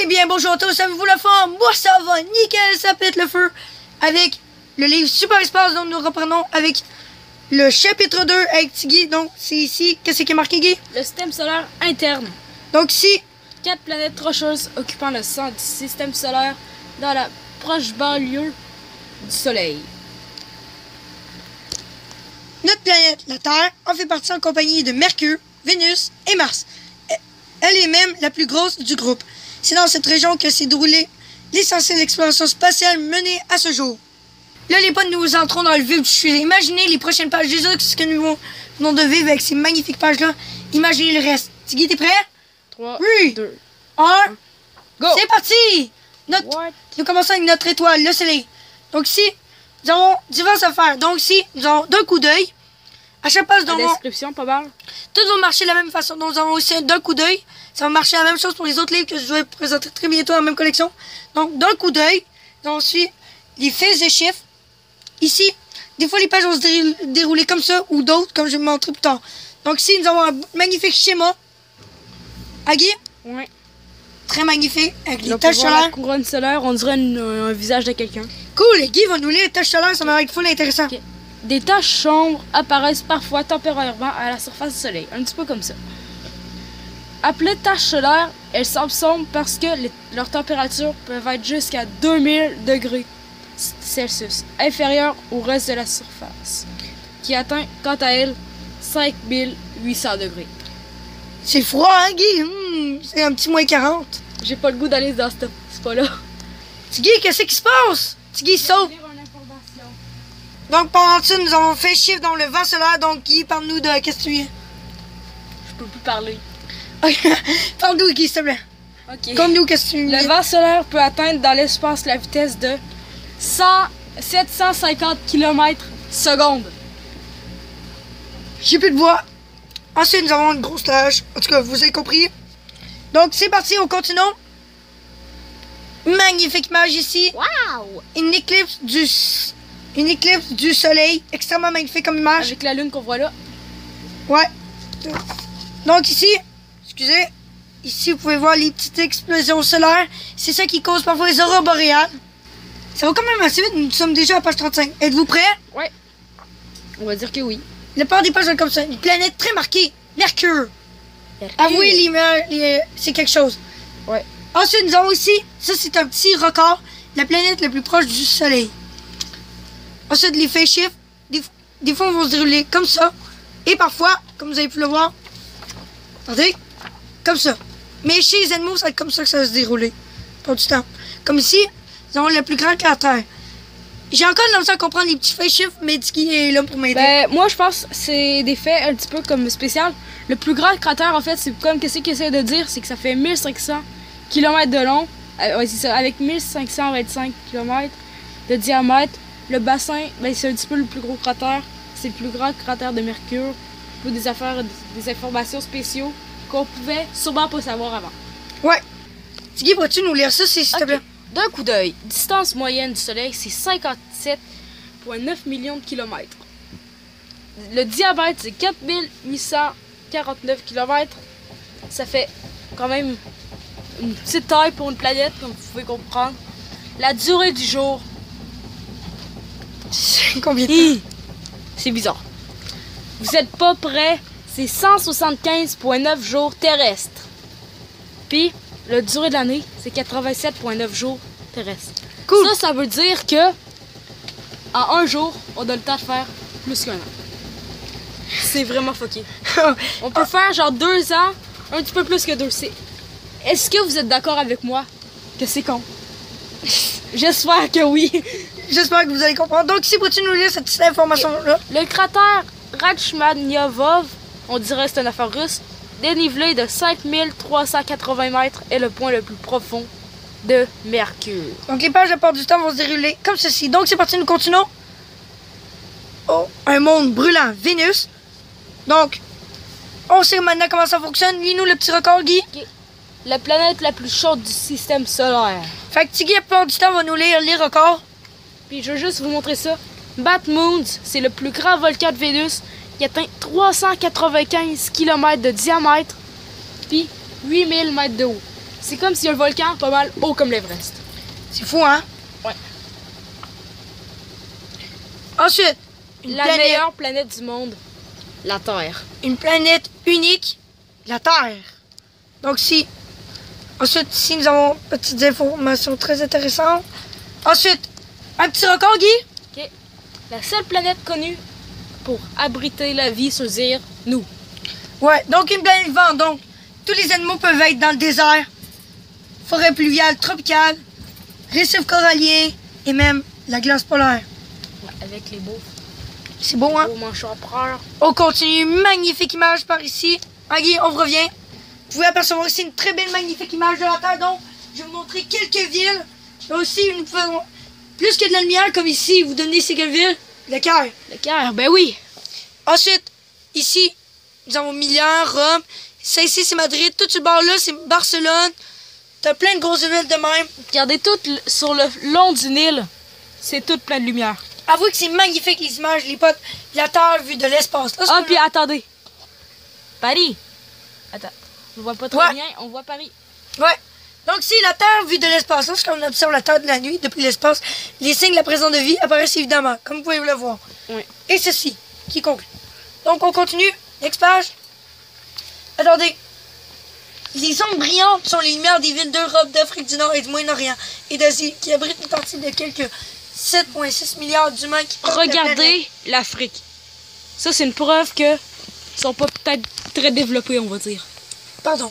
Eh bien, bonjour à tous, avez-vous la forme? Moi, ça va, nickel, ça pète le feu. Avec le livre Super Espace, donc nous reprenons avec le chapitre 2 avec Tiggy. Donc, c'est ici, qu'est-ce qui est marqué, Guy? Le système solaire interne. Donc, ici, 4 planètes rocheuses occupant le centre du système solaire dans la proche banlieue du Soleil. notre planète, la Terre, en fait partie en compagnie de Mercure, Vénus et Mars. Elle est même la plus grosse du groupe. C'est dans cette région que s'est déroulée l'essentiel de l'exploration spatiale menée à ce jour. Là, les potes, nous entrons dans le vif du sujet. Imaginez les prochaines pages. Déjà, ce que nous venons de vivre avec ces magnifiques pages-là. Imaginez le reste. Tiggy, t'es prêt? 3, Oui. 2, 1, go! c'est parti! Nous commençons avec notre étoile, le Soleil. Donc ici, nous avons diverses affaires. Donc ici, nous avons d'un coup d'œil. À chaque passe, La description, pas mal. tout va marcher de la même façon. Donc nous avons aussi d'un coup d'œil. Ça va marcher la même chose pour les autres livres que je vais présenter très bientôt dans la même collection. Donc d'un coup d'œil, nous avons ensuite les faits et chiffres. Ici, des fois les pages vont se dérouler comme ça ou d'autres, comme je vais vous montrer plus tard. Donc ici, nous avons un magnifique schéma. Agui? Oui. Très magnifique, avec les Là, taches pour voir la solaires. couronne solaire, on dirait un visage de quelqu'un. Cool, Guy va nous lire les taches solaires, ça va être full intéressant. Ok. Des taches sombres apparaissent parfois temporairement à la surface du Soleil, un petit peu comme ça. Appelées taches solaires, elles semblent sombres parce que leurs températures peuvent être jusqu'à 2000 degrés Celsius, inférieures au reste de la surface, qui atteint quant à elle 5800 degrés. C'est froid, hein, Guy? C'est un petit moins 40. J'ai pas le goût d'aller dans ce spot-là. Tiggy, qu'est-ce qui se passe? Tiggy saute. Donc, pendant ça, nous avons fait chiffre dans le vent solaire. Donc, Guy, parle-nous de qu'est-ce que tu es. Je peux plus parler. Parle-nous, Guy, s'il te plaît. Ok. Conte-nous qu'est-ce que tu Le vent solaire peut atteindre dans l'espace la vitesse de 750 km/s. J'ai plus de voix. Ensuite, nous avons une grosse tâche. En tout cas, vous avez compris. Donc, c'est parti, on continue. Magnifique image ici. Wow! Une éclipse du soleil. Extrêmement magnifique comme image. Avec la lune qu'on voit là. Ouais. Donc ici, excusez, ici vous pouvez voir les petites explosions solaires. C'est ça qui cause parfois les aurores boréales. Ça va quand même assez vite, nous sommes déjà à page 35. Êtes-vous prêts? Ouais. On va dire que oui. La part des pages sont comme ça. Une planète très marquée, Mercure. Avouez, c'est quelque chose. Ouais. Ensuite, nous avons aussi, ça c'est un petit record, la planète la plus proche du soleil. Ensuite, les faits chiffres, des fois, vont se dérouler comme ça. Et parfois, comme vous avez pu le voir, attendez, comme ça. Mais chez les animaux, ça va être comme ça que ça va se dérouler. Pas du temps. Comme ici, nous avons le plus grand cratère. J'ai encore de la à comprendre les petits faits chiffres, mais Tiggy est là pour m'aider. Ben, moi, je pense que c'est des faits un petit peu comme spécial. Le plus grand cratère, en fait, c'est comme qu'est-ce qu'il essaie de dire, c'est que ça fait 1500 km de long, ouais, c'est ça, avec 1525 km de diamètre. Le bassin, ben, c'est un petit peu le plus gros cratère. C'est le plus grand cratère de Mercure. Pour des informations spéciaux qu'on pouvait sûrement pas savoir avant. Ouais. Tiggy, pourrais-tu nous lire ça, s'il te plaît? D'un coup d'œil, distance moyenne du Soleil, c'est 57,9 millions de kilomètres. Le diamètre, c'est 4849 km. Ça fait quand même une petite taille pour une planète, comme vous pouvez comprendre. La durée du jour, C'est combien de temps? c'est bizarre. Vous êtes pas prêts, c'est 175,9 jours terrestres. Puis, la durée de l'année, c'est 87,9 jours terrestres. Cool. Ça veut dire que en un jour, on a le temps de faire plus qu'un an. C'est vraiment fucké. On peut faire genre 2 ans, un petit peu plus que 2. Est-ce que vous êtes d'accord avec moi que c'est con? J'espère que oui. J'espère que vous allez comprendre. Donc ici, pourrais-tu nous lire cette petite information-là? Le cratère Rachmaninovov, on dirait que c'est une affaire russe, dénivelé de 5380 mètres, est le point le plus profond de Mercure. Donc les pages de part du temps vont se dérouler comme ceci. Donc c'est parti, nous continuons. Oh, un monde brûlant, Vénus. Donc, on sait maintenant comment ça fonctionne. Lis-nous le petit record, Guy. La planète la plus chaude du système solaire. Fait que Tiggy, à part du temps, va nous lire les records. Puis je veux juste vous montrer ça. Bat Moons, c'est le plus grand volcan de Vénus qui atteint 395 km de diamètre puis 8000 mètres de haut. C'est comme si un volcan pas mal haut comme l'Everest. C'est fou, hein? Ouais. Ensuite, La meilleure planète du monde, la Terre. une planète unique, la Terre. Donc, ensuite, ici, nous avons petites informations très intéressantes. Ensuite, un petit record, Guy. Ok. La seule planète connue pour abriter la vie sur Zir, nous. Ouais, donc une planète vivante. Donc, tous les animaux peuvent être dans le désert, forêt pluviale tropicale, récifs coralliens et même la glace polaire. Ouais, avec les beaux C'est beau, hein? manchots empereurs. On continue. Magnifique image par ici. Hein, Guy, on revient. Vous pouvez apercevoir ici une très belle, magnifique image de la Terre. Donc, je vais vous montrer quelques villes. Et aussi, plus que de la lumière, comme ici, vous donnez ces quelle ville? Le Caire. Le Caire, ben oui. Ensuite, ici, nous avons Milan, Rome. Ça ici, c'est Madrid. Tout ce bord-là, c'est Barcelone. T'as plein de grosses villes de même. Regardez tout sur le long du Nil. C'est tout plein de lumière. Avouez que c'est magnifique, les images, les potes. La Terre vue de l'espace. Là, c'est Ah, pas- puis attendez. Paris. Attends. On voit pas très Ouais. bien. On voit Paris. Ouais. Donc, si la Terre vue de l'espace, lorsqu'on observe la Terre de la nuit, depuis l'espace, les signes de la présence de vie apparaissent évidemment, comme vous pouvez le voir. Oui. Et ceci, qui conclut. Donc, on continue. Next page. Attendez. Les ondes brillantes sont les lumières des villes d'Europe, d'Afrique du Nord et du Moyen-Orient et d'Asie, qui abritent une partie de quelques 7,6 milliards d'humains qui peuplent la planète. Regardez l'Afrique. Ça, c'est une preuve que ils sont pas peut-être très développés, on va dire. Pardon.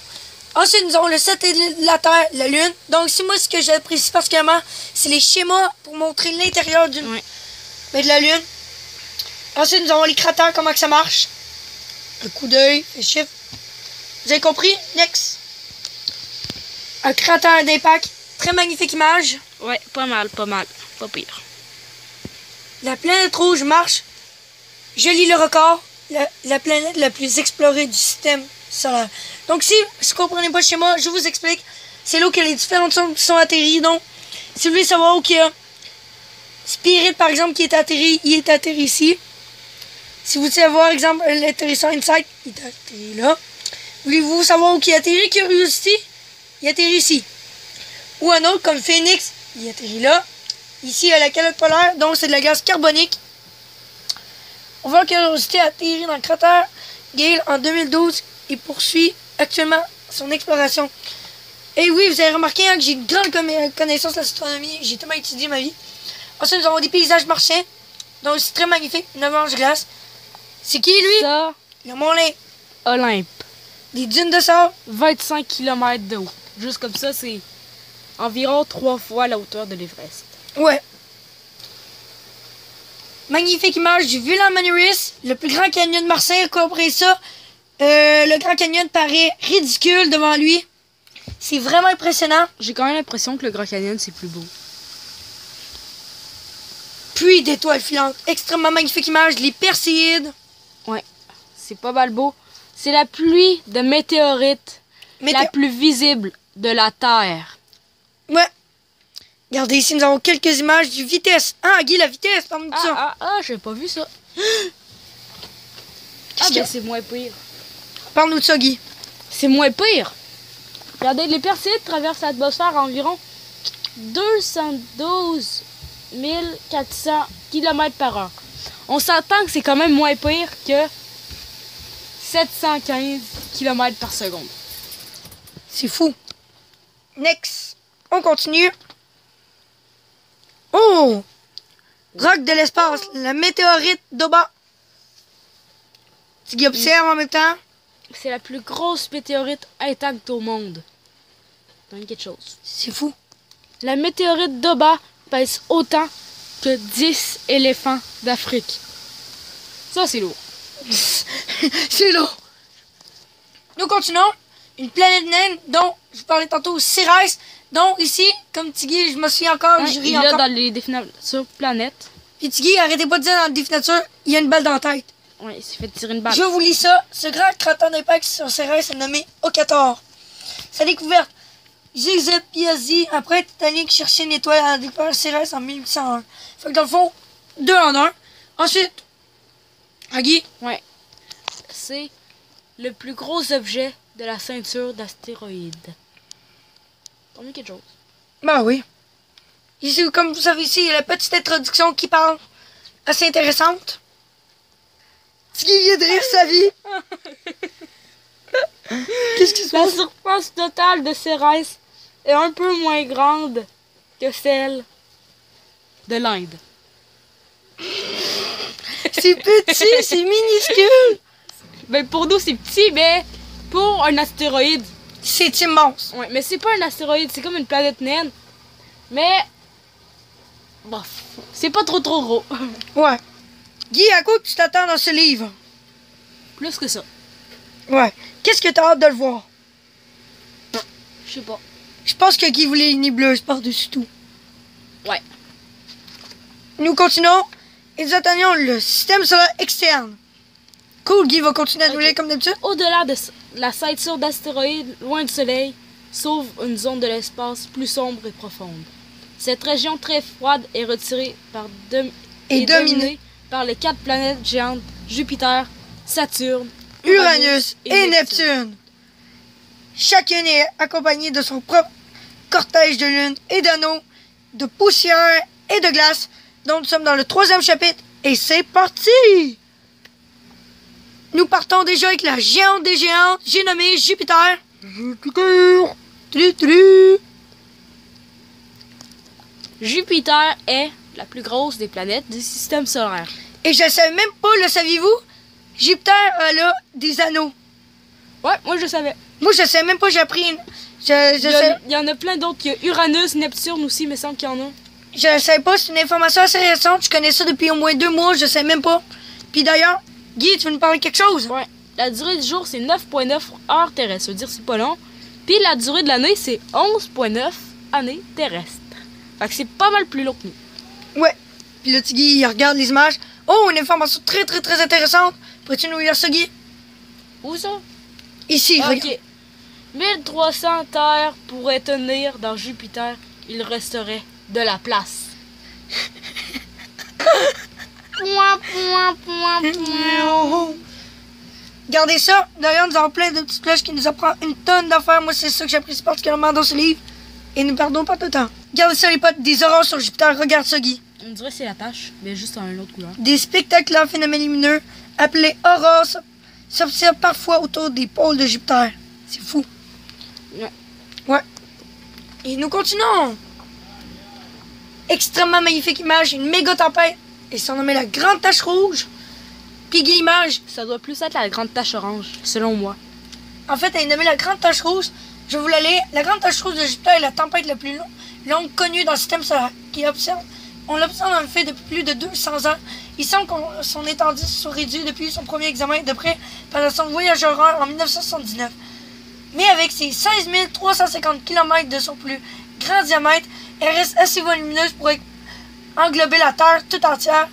Ensuite, nous avons le satellite de la Terre, la Lune. Donc, c'est moi ce que j'apprécie particulièrement, c'est les schémas pour montrer l'intérieur Ouais. de la Lune. Ensuite, nous avons les cratères, comment que ça marche. Un coup d'œil, les chiffres. Vous avez compris? Next. Un cratère d'impact. Très magnifique image. Ouais, pas mal. Pas pire. La planète rouge marche. Je lis le record. La planète la plus explorée du système solaire. Donc, si vous ne comprenez pas le schéma, je vous explique. C'est là où il y a les différentes sondes qui sont atterries. Donc, si vous voulez savoir où il y a Spirit, par exemple, qui est atterri, il est atterri ici. Si vous voulez savoir, exemple, l'atterrisseur Insight, il est atterri là. Voulez-vous savoir où il est atterri, Curiosity? Il atterrit ici. Ou un autre, comme Phoenix, il atterrit là. Ici, à la calotte polaire, donc c'est de la gaz carbonique. On voit que Curiosity a atterri dans le cratère Gale en 2012 et poursuit actuellement son exploration. Et oui, vous avez remarqué hein, que j'ai une grande connaissance de l'astronomie. J'ai tellement étudié ma vie. Ensuite, nous avons des paysages martiens. Donc, c'est très magnifique. 9 anges de glace. C'est qui, lui? Ça, Le Mont Lin. Olympe. Des dunes de sable. 25 km de haut. Juste comme ça, c'est environ 3 fois la hauteur de l'Everest. Ouais. Magnifique image du Villain Manuris, le plus grand canyon de Marseille. Après ça, le Grand Canyon paraît ridicule devant lui. C'est vraiment impressionnant. J'ai quand même l'impression que le Grand Canyon, c'est plus beau. Pluie d'étoiles filantes. Extrêmement magnifique image. Les Perséides. Ouais, c'est pas mal beau. C'est la pluie de météorites la plus visible de la Terre. Ouais. Regardez ici, nous avons quelques images du vitesse. Ah, Guy, la vitesse, parle-nous de ça. J'ai pas vu ça. Qu'est-ce qu'il y a? C'est moins pire. Parle-nous de ça, Guy. C'est moins pire. Regardez, les Perséides traversent l'atmosphère à environ 212 400 km/h. On s'entend que c'est quand même moins pire que 715 km/s. C'est fou. Next. On continue. Oh! Roc de l'espace. La météorite d'Oba. Tu observes en même temps. C'est la plus grosse météorite intacte au monde. Donne quelque chose. C'est fou. La météorite d'Oba pèse autant que 10 éléphants d'Afrique. Ça, c'est lourd. C'est lourd. Nous continuons. Une planète naine dont je vous parlais tantôt, Cérès. Donc ici, comme Tiggy, je me souviens encore, je ris il est encore. dans les définitions planète. Puis Tiggy, arrêtez pas de dire dans la définiture, il y a une balle dans la tête. Oui, il s'est fait tirer une balle. Je vous lis ça. Ce grand cratère d'impact sur Cérès est nommé Okator. Sa découverte, Giuseppe Piazzi, un prêtre italien qui cherchait une étoile à découvert Cérès en 1801. Fait que dans le fond, 2 en 1. Ensuite, Guy. Ouais. C'est le plus gros objet de la ceinture d'astéroïdes. On a quelque chose. Ben oui. Ici, comme vous savez ici, il y a la petite introduction qui parle assez intéressante. Ce qui vient de rire sa vie. Qu'est-ce qui se La passe? surface totale de Cérès est un peu moins grande que celle de l'Inde. C'est petit, c'est minuscule. Ben pour nous c'est petit, mais pour un astéroïde, C'est immense. ouais, mais c'est pas un astéroïde, c'est comme une planète naine. Mais bof, c'est pas trop gros. Ouais. Guy, à quoi tu t'attends dans ce livre? Plus que ça. Ouais. Qu'est-ce que t'as hâte de le voir? Je sais pas. Je pense que Guy voulait une nébleuse par-dessus tout. Ouais. Nous continuons et nous atteignons le système solaire externe. Cool, Guy va continuer à nous Ok. lire comme d'habitude. Au-delà de la ceinture d'astéroïdes, loin du Soleil, s'ouvre une zone de l'espace plus sombre et profonde. Cette région très froide est retirée par Et dominée dominée par les 4 planètes géantes Jupiter, Saturne, Uranus et Neptune. Chacune est accompagnée de son propre cortège de lunes et d'anneaux, de poussière et de glace, dont nous sommes dans le 3e chapitre. Et c'est parti! Nous partons déjà avec la géante des géantes, j'ai nommé Jupiter. Jupiter! Tru, tru. Jupiter est la plus grosse des planètes du système solaire. Et je ne savais même pas, le saviez-vous? Jupiter a là des anneaux. Ouais, moi je savais. Moi, je ne savais même pas, j'ai appris. Il y en a plein d'autres. Il y a Uranus, Neptune aussi, il me semble qu'il y en a. Je ne savais pas, c'est une information assez récente. Je connais ça depuis au moins 2 mois, je ne sais même pas. Puis d'ailleurs, Guy, tu veux nous parler de quelque chose? Ouais. La durée du jour, c'est 9,9 heures terrestres. Ça veut dire c'est pas long. Puis la durée de l'année, c'est 11,9 années terrestres. Fait que c'est pas mal plus long que nous. Ouais. Puis là, Guy, il regarde les images. Oh, une information très, très, très intéressante. Pourrais-tu nous lire ça, Guy? Où ça? Ici, regarde. Ok. 1300 terres pourraient tenir dans Jupiter. Il resterait de la place. Point, point, point, point. Regardez ça. D'ailleurs, nous avons plein de petites flèches qui nous apprennent une tonne d'affaires. Moi, c'est ça que j'apprécie particulièrement dans ce livre. Et nous perdons pas de temps. Regardez ça, les potes. Des aurores sur Jupiter. Regarde ça, Guy. On dirait que c'est la tâche, mais juste en une autre couleur. Des spectaculaires phénomènes lumineux appelés aurores s'observent parfois autour des pôles de Jupiter. C'est fou. Ouais. Ouais. Et nous continuons. Extrêmement magnifique image, une méga tempête. Et c'est nommé la Grande Tache Rouge. Puis Guy, l'image. Ça doit plus être la grande tache orange, selon moi. En fait, elle est nommée la Grande Tache Rouge. Je vais vous la lire. La Grande Tache Rouge de Jupiter est la tempête la plus longue connue dans le système solaire. On l'observe dans le fait depuis plus de 200 ans. Il semble que son étendue soit réduite depuis son premier examen de près par la sonde Voyager 1 en 1979. Mais avec ses 16 350 km de son plus grand diamètre, elle reste assez volumineuse pour englober la Terre tout entière.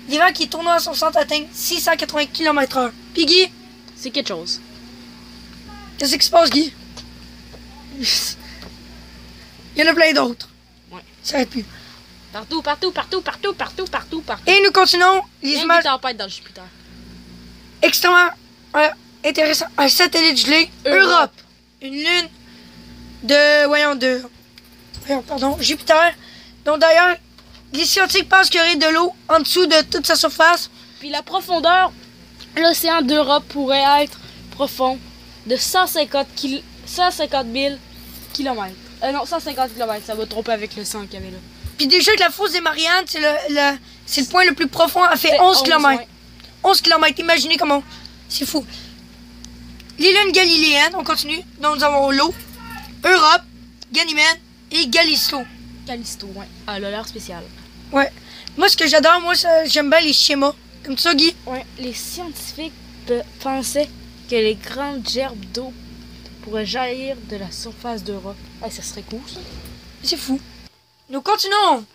Les vents qui tournent à son centre atteignent 680 km/h. Puis Guy, C'est quelque chose. qu'est-ce qui se passe, Guy? Il y en a plein d'autres. Ouais. Ça s'arrête plus. Partout, partout, partout, partout, partout, partout, partout. Et nous continuons les Rien images des tempêtes dans Jupiter. extrêmement intéressantes. Un satellite gelé, Europe. Une lune de, Jupiter. Donc d'ailleurs, les scientifiques pensent qu'il y aurait de l'eau en dessous de toute sa surface. Puis la profondeur, l'océan d'Europe pourrait être profond de 150 000 km. Non, 150 km, ça va tromper avec le 100 qu'il y avait là. Puis déjà que la fosse des Mariannes, c'est le point le plus profond, elle fait C'est 11 km. ouais. 11 km, imaginez comment. C'est fou. Les lunes galiléennes, on continue. Donc nous avons l'eau, Europe, Ganymède et Callisto. Callisto, ouais. Ah, elle a l'air spécial. Ouais. Moi, ce que j'adore, j'aime bien les schémas. Comme ça, Guy. Ouais, les scientifiques pensaient que les grandes gerbes d'eau pourraient jaillir de la surface d'Europe. Ah, ça serait cool, ça. C'est fou. Nous continuons.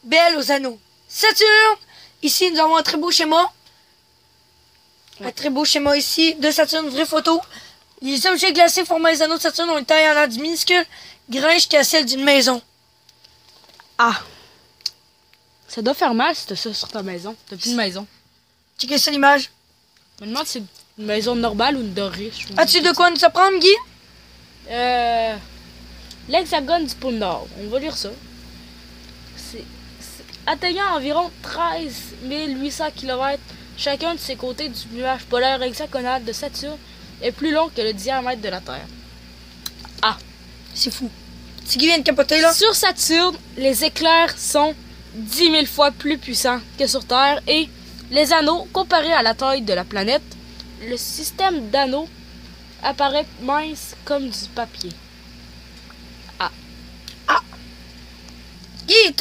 Belle aux anneaux. Saturne. Ici, nous avons un très beau schéma. Ouais. Un très beau schéma ici de Saturne, vraie photo. Les objets glacés formant les anneaux de Saturne ont une taille allant du minuscule grain jusqu'à celle d'une maison. Ah! Ça doit faire mal si t'as ça sur ta maison. T'as plus de maison. Checkez ça l'image. Je me demande si c'est une maison normale ou une de riche. As-tu de quoi nous apprendre, Guy? L'hexagone du pôle Nord, on va lire ça. Atteignant environ 13 800 km, chacun de ses côtés du nuage polaire hexagonal de Saturne est plus long que le diamètre de la Terre. Ah! C'est fou. C'est qui vient de capoter, là? Sur Saturne, les éclairs sont 10 000 fois plus puissants que sur Terre et les anneaux, comparés à la taille de la planète, le système d'anneaux apparaît mince comme du papier. Guy,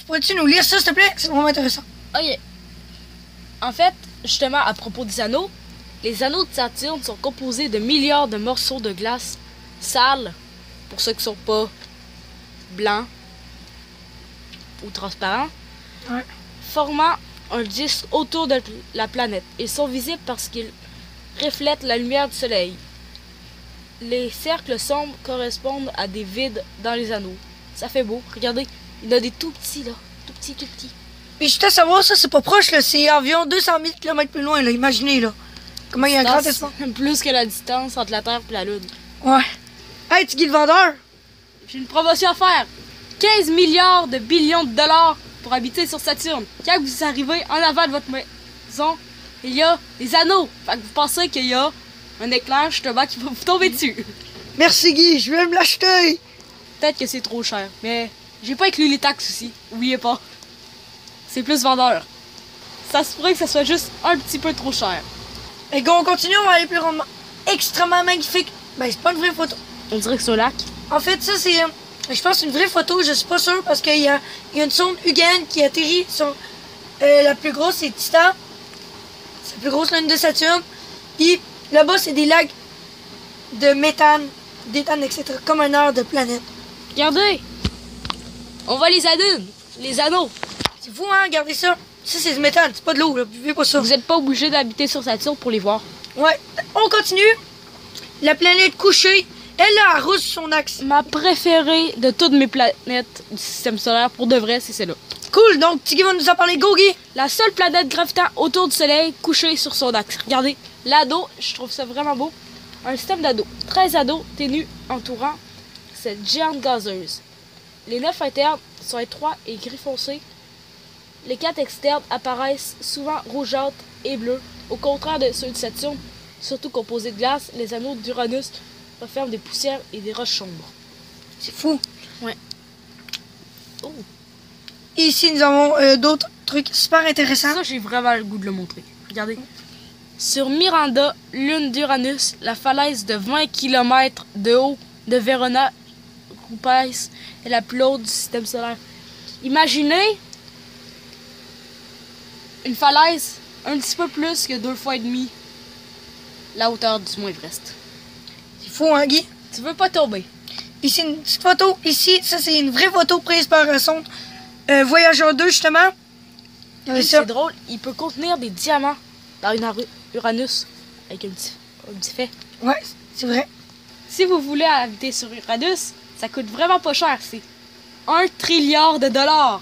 pourrais-tu nous lire ça, s'il te plaît? C'est vraiment intéressant. Ok. En fait, justement, à propos des anneaux, les anneaux de Saturne sont composés de milliards de morceaux de glace sales, pour ceux qui ne sont pas blancs ou transparents, Ouais. formant un disque autour de la planète. Ils sont visibles parce qu'ils reflètent la lumière du soleil. Les cercles sombres correspondent à des vides dans les anneaux. Ça fait beau. Regardez, il y en a des tout petits là. Tout petits, tout petits. Mais je à savoir, ça, c'est pas proche, là. C'est environ 200 000 km plus loin, là. Imaginez, là. Comment il y a un grand espace. Plus que la distance entre la Terre et la Lune. Ouais. Hey, tu Guy le vendeur? J'ai une promotion à faire. 15 milliards de billions de dollars pour habiter sur Saturne. Quand vous arrivez en avant de votre maison, il y a des anneaux. Fait que vous pensez qu'il y a un éclair justement qui va vous tomber dessus. Merci, Guy. Je vais me l'acheter. Peut-être que c'est trop cher, mais j'ai pas inclus les taxes aussi. Oubliez pas. C'est plus vendeur. Ça se pourrait que ça soit juste un petit peu trop cher. Et go, on continue, on va aller plus rondement. Extrêmement magnifique. Ben, c'est pas une vraie photo. On dirait que c'est un lac. En fait, ça, c'est, je pense, une vraie photo. Je suis pas sûr parce qu'il y a une sonde Huygens qui atterrit sur la plus grosse, c'est Titan. C'est la plus grosse lune de Saturne. Puis là-bas, c'est des lacs de méthane, d'éthane, etc. Comme un air de planète. Regardez! On voit les anneaux. Les anneaux. C'est fou, hein? Regardez ça. Ça, c'est du méthane. C'est pas de l'eau, là. Buvez pas ça. Vous n'êtes pas obligé d'habiter sur Saturne pour les voir. Ouais. On continue. La planète couchée, elle a arrose son axe. Ma préférée de toutes mes planètes du système solaire, pour de vrai, c'est celle-là. Cool. Donc, Tiggy va nous en parler. Go, Guy. La seule planète gravitant autour du Soleil couchée sur son axe. Regardez, l'anneau, je trouve ça vraiment beau. Un système d'anneaux. 13 anneaux ténus entourant cette géante gazeuse. Les 9 internes sont étroits et gris foncé. Les 4 externes apparaissent souvent rougeâtres et bleus. Au contraire de ceux de Saturne, surtout composés de glace, les anneaux d'Uranus renferment des poussières et des roches sombres. C'est fou. Ouais. Oh. Et ici, nous avons d'autres trucs super intéressants. Ça, j'ai vraiment le goût de le montrer. Regardez. Sur Miranda, lune d'Uranus, la falaise de 20 km de haut de Verona Rupes est la plus haute du système solaire. Imaginez une falaise un petit peu plus que 2 fois et demi la hauteur du Mont Everest. C'est fou, hein, Guy? Tu veux pas tomber. Ici, une petite photo. Ici, ça, c'est une vraie photo prise par sonde Voyageur 2, justement. C'est drôle, il peut contenir des diamants dans une Uranus avec un petit fait. Ouais, c'est vrai. Si vous voulez habiter sur Uranus, ça coûte vraiment pas cher. C'est 1 trilliard de dollars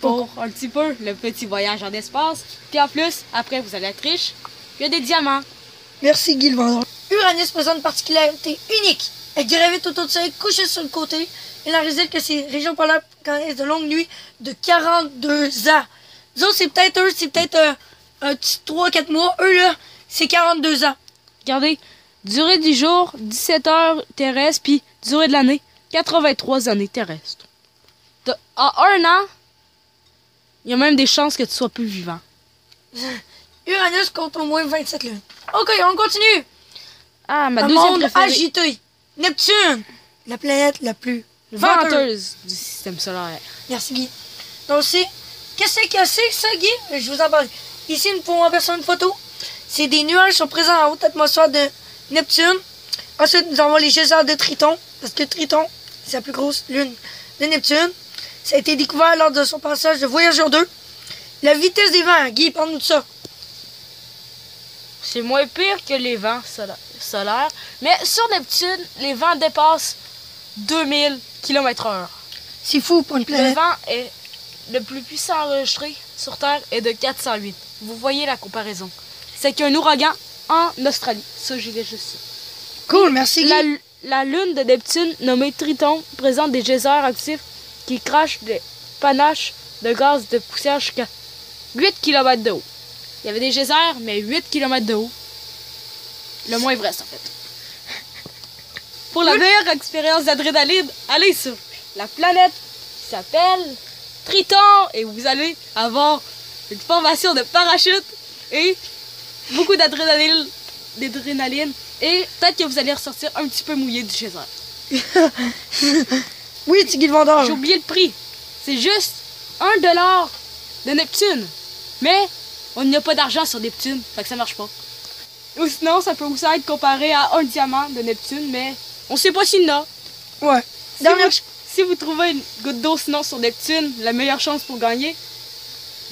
pour un petit peu le petit voyage en espace. Puis en plus, après, vous allez être riche. Il y a des diamants. Merci, Guy le vendeur. Uranus présente une particularité unique. Elle gravite autour du Soleil, couchée sur le côté. Il en résulte que ces régions polaires connaissent de longues nuits de 42 ans. Nous autres, c'est peut-être un petit 3-4 mois. Eux, là, c'est 42 ans. Regardez, durée du jour, 17 heures terrestres, puis durée de l'année, 83 années terrestres. En 1 an, il y a même des chances que tu sois plus vivant. Uranus compte au moins 27 lunes. Ok, on continue. Ah, ma Un deuxième monde préférée. agité. Neptune, la planète la plus venteuse. Venteuse du système solaire. Merci, Guy. Donc, qu'est-ce que c'est, ça, Guy? Je vous en parle. Ici, nous pouvons apercevoir une photo. C'est des nuages qui sont présents en haute atmosphère de Neptune. Ensuite, nous avons les geysers de Triton. Parce que Triton, c'est la plus grosse lune de Neptune. Ça a été découvert lors de son passage de Voyageur 2. La vitesse des vents, Guy, parle-nous de ça. C'est moins pire que les vents solaires. Mais sur Neptune, les vents dépassent 2000 km/h. C'est fou pour une Le planète. vent est le plus puissant enregistré sur Terre est de 408. Vous voyez la comparaison. C'est qu'un ouragan en Australie. Ça, j'y vais juste ça. Cool, merci, Guy. La lune de Neptune, nommée Triton, présente des geysers actifs qui crachent des panaches de gaz de poussière jusqu'à 8 km de haut. Il y avait des geysers, mais 8 km de haut. Le moins Everest, en fait. Pour la meilleure expérience d'adrénaline, allez sur la planète qui s'appelle Triton et vous allez avoir une formation de parachute et beaucoup d'adrénaline et peut-être que vous allez ressortir un petit peu mouillé du geyser. Oui, Tiggy le vendeur. J'ai oublié le prix. C'est juste $1 de Neptune. Mais on n'y a pas d'argent sur Neptune, fait que ça marche pas. Ou sinon, ça peut aussi être comparé à un diamant de Neptune, mais on sait pas s'il y en a. Ouais. Si vous trouvez une goutte d'eau sinon sur Neptune, la meilleure chance pour gagner,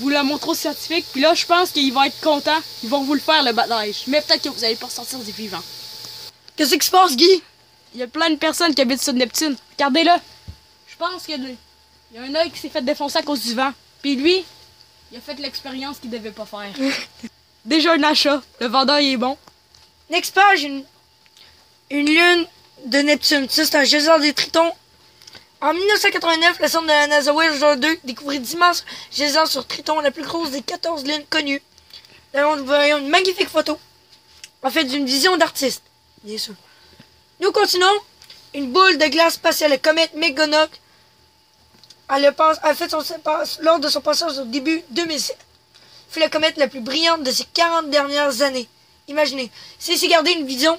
vous la montrez au scientifique, puis là, je pense qu'ils vont être contents, ils vont vous le faire, le battage. Mais peut-être que vous n'allez pas ressortir des vivants. Qu'est-ce qui se passe, Guy? Il y a plein de personnes qui habitent sur Neptune. Regardez-le. Je pense qu'il y a un œil qui s'est fait défoncer à cause du vent. Puis lui, il a fait l'expérience qu'il devait pas faire. Déjà un achat. Le vendeur, il est bon. Next page, une lune de Neptune. Ça, c'est un geyser des Tritons. En 1989, la sonde de la NASA Voyager 2 découvrit d'immenses geysers sur Triton, la plus grosse des 14 lunes connues. Là, nous voyons une magnifique photo. En fait, d'une vision d'artiste, bien sûr. Nous continuons. Une boule de glace passée à la comète Megonok. Elle a fait lors de son passage au début 2007. Fut la comète la plus brillante de ces 40 dernières années. Imaginez. C'est garder une vision.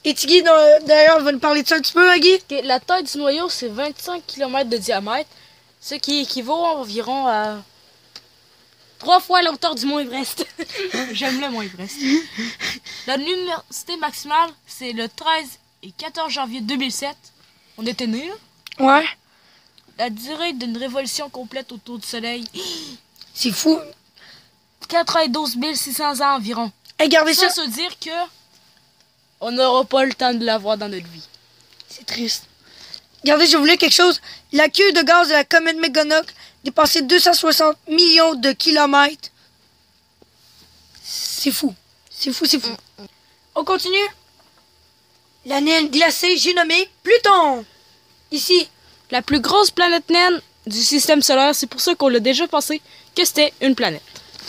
Et Tiggy, d'ailleurs, va nous parler de ça un petit peu, hein, Guy? Okay, la taille du noyau, c'est 25 km de diamètre, ce qui équivaut environ à 3 fois la hauteur du mont Everest. J'aime le mont Everest. La luminosité maximale, c'est le 13 et 14 janvier 2007. On était nés, là. Ouais. La durée d'une révolution complète autour du Soleil, c'est fou. 92 600 ans environ. Regardez ça. Ça veut dire que on n'aura pas le temps de la voir dans notre vie. C'est triste. Regardez, je voulais quelque chose. La queue de gaz de la comète Megonok dépassait 260 millions de kilomètres. C'est fou. C'est fou, c'est fou. On continue. La naine glacée, j'ai nommé Pluton. Ici. La plus grosse planète naine du système solaire, c'est pour ça qu'on l'a déjà pensé que c'était une planète.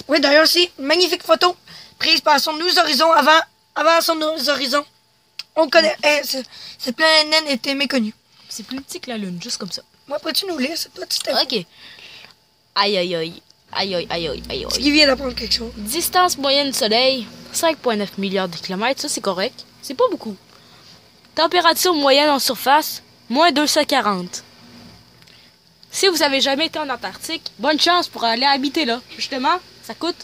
Oui, d'ailleurs, c'est une magnifique photo prise par son nous horizon avant son horizon. On connaît. Cette planète naine était méconnue. C'est plus petit que la Lune, juste comme ça. Moi, peux-tu nous lire? C'est toi, tu Ok. Aïe, aïe, aïe. Aïe, aïe, aïe, aïe, aïe. Il vient d'apprendre quelque chose. Distance moyenne du Soleil, 5,9 milliards de kilomètres. Ça, c'est correct. C'est pas beaucoup. Température moyenne en surface, moins 240. Si vous avez jamais été en Antarctique, bonne chance pour aller habiter là. Justement, ça coûte.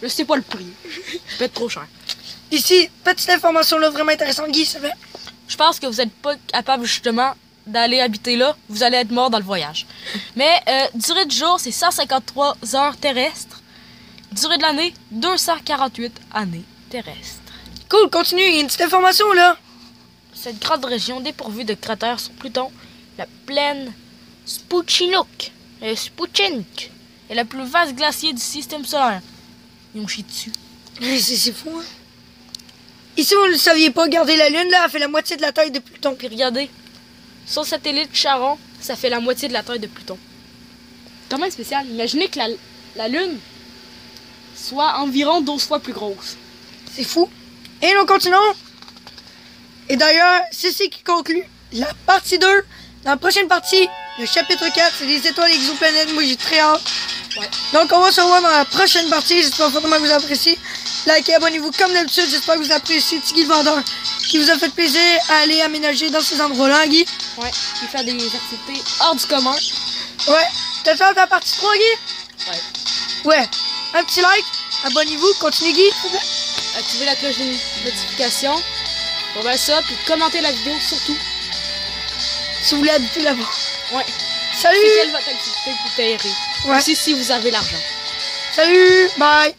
Je sais pas le prix. Ça peut être trop cher. Ici, petite information là vraiment intéressante, Guy, ça fait. Je pense que vous n'êtes pas capable justement d'aller habiter là. Vous allez être mort dans le voyage. Mais durée du jour, c'est 153 heures terrestres. Durée de l'année, 248 années terrestres. Cool, continue, il y a une petite information là. Cette grande région dépourvue de cratères sur Pluton, la plaine Sputchnik est la plus vaste glacier du système solaire. Ils ont chié dessus. C'est fou, hein? Ici, vous ne le saviez pas, regardez la Lune, là, elle fait la moitié de la taille de Pluton. Puis regardez, son satellite Charon, ça fait la moitié de la taille de Pluton. Quand même spécial. Imaginez que la Lune soit environ 12 fois plus grosse. C'est fou. Et nous continuons. Et d'ailleurs, c'est ce qui conclut la partie 2. Dans la prochaine partie, le chapitre 4, c'est les étoiles exoplanètes. Moi, j'ai très hâte. Ouais. Donc, on va se revoir dans la prochaine partie. J'espère fortement que vous appréciez. Likez, abonnez-vous comme d'habitude. J'espère que vous appréciez Tiggy le vendeur qui vous a fait plaisir à aller aménager dans ces endroits-là, Guy. Ouais, puis faire des activités hors du commun. Ouais. T'as fait la partie 3, Guy? Ouais. Ouais. Un petit like. Abonnez-vous. Continuez, Guy. Activez la cloche de notification. On va ça, puis commentez la vidéo surtout. Si vous voulez habiter là-bas. Ouais. Salut! C'est quelle votre activité vous paierez? Ouais. Aussi si vous avez l'argent. Salut! Bye!